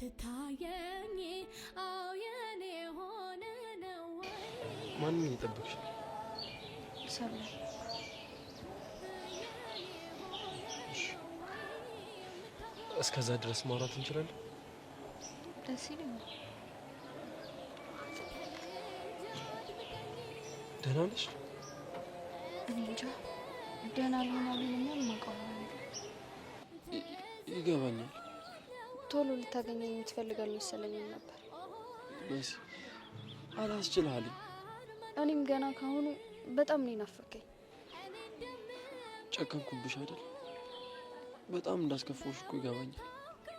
የምትታየኝ አው የኔ ሆነ ነው ማን ምን ይጠብቅሽ ሰብለ እስከዛ ድረስ ማውራት እንችላለን ደስ ይለኛል ደህና ነሽ እኔ እንጃ ደህና ልሆን ማቀው ይገባኛል ቶሎ ልታገኘኝ የምትፈልጋል መሰለኝ ነበር በስ አላስችልሃል እኔም ገና ካሁኑ በጣም ነው ናፈቀኝ ጨከንኩብሽ አይደል በጣም እንዳስከፋውሽ እኮ ይገባኛል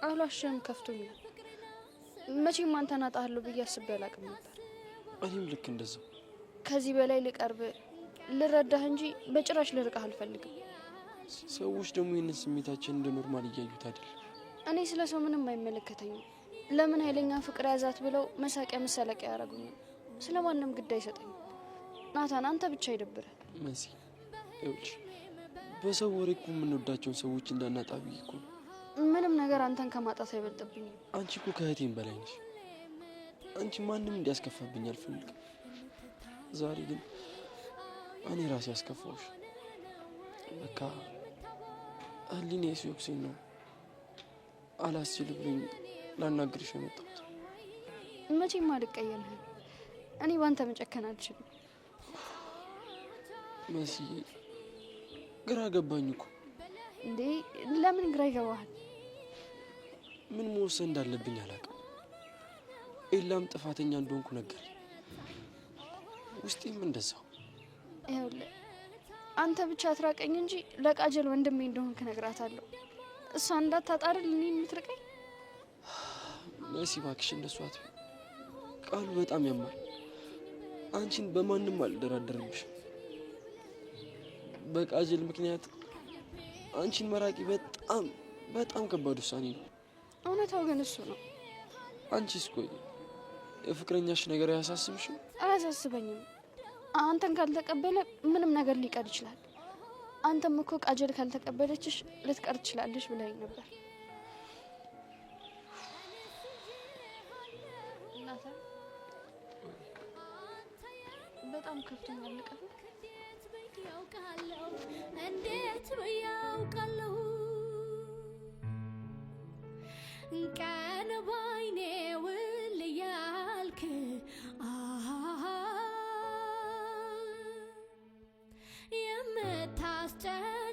አላሽም ከፍቶኛል መቼም አንተን አጣለሁ ብዬ አስቤ አላቅም ነበር እኔም ልክ እንደዛው ከዚህ በላይ ልቀርብ ልረዳህ እንጂ በጭራሽ ልርቅህ አልፈልግም ሰዎች ደግሞ ይህንን ስሜታችን እንደ ኖርማል እያዩት አይደል እኔ ስለሰው ምንም አይመለከተኝም ለምን ኃይለኛ ፍቅር ያዛት ብለው መሳቂያ መሰለቂያ ያረጉኛል ስለማንም ግድ አይሰጠኝም ናታን አንተ ብቻ ይደብረ መሲ ይኸውልሽ በሰው ወሬ እኮ የምንወዳቸውን ሰዎች እንዳናጣቢ እኮ ምንም ነገር አንተን ከማጣት አይበልጥብኝም አንቺ እኮ ከእህቴም በላይ ነሽ አንቺ ማንም እንዲያስከፋብኝ አልፈልግም ዛሬ ግን እኔ ራሴ ያስከፋውሽ በቃ ህሊኔ ሲወቅሰኝ ነው አላስችል ብሎኝ ላናግርሽ የመጣሁት መቼም አልቀየምህም እኔ ባንተ መጨከን አልችልም መሲ ግራ ገባኝ እኮ እንዴ ለምን ግራ ይገባሃል ምን መወሰን እንዳለብኝ አላውቅም ኤላም ጥፋተኛ እንደሆንኩ ነገር ውስጤም እንደዛው ይኸውልህ አንተ ብቻ አትራቀኝ እንጂ ለቃጀል ወንድሜ እንደሆንክ ነግራታለሁ እሷ እንዳታጣርል እኔ የምትርቀኝ መሲ እባክሽ እንደሱ አትበይ ቃሉ በጣም ያማል አንቺን በማንም አልደራደርብሽም በቃጀል ምክንያት አንቺን መራቂ በጣም ከባድ ውሳኔ ነው እውነታው ግን እሱ ነው አንቺስ ቆይ የፍቅረኛሽ ነገር አያሳስብሽም አያሳስበኝም አንተን ካልተቀበለ ምንም ነገር ሊቀር ይችላል አንተም እኮ ቃጀል ካልተቀበለችሽ ልትቀር ትችላለሽ ብለኸኝ ነበር እናታ በጣም ከፍቶኛል ልቀር እንዴት በያውቃለሁ ቀን ባይኔ ውል ያልክ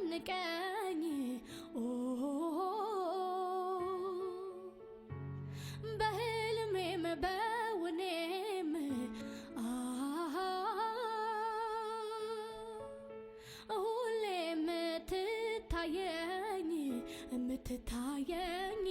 የምታስጨንቀኝ በህልሜም በውኔም ሁሌ የምትታየኝ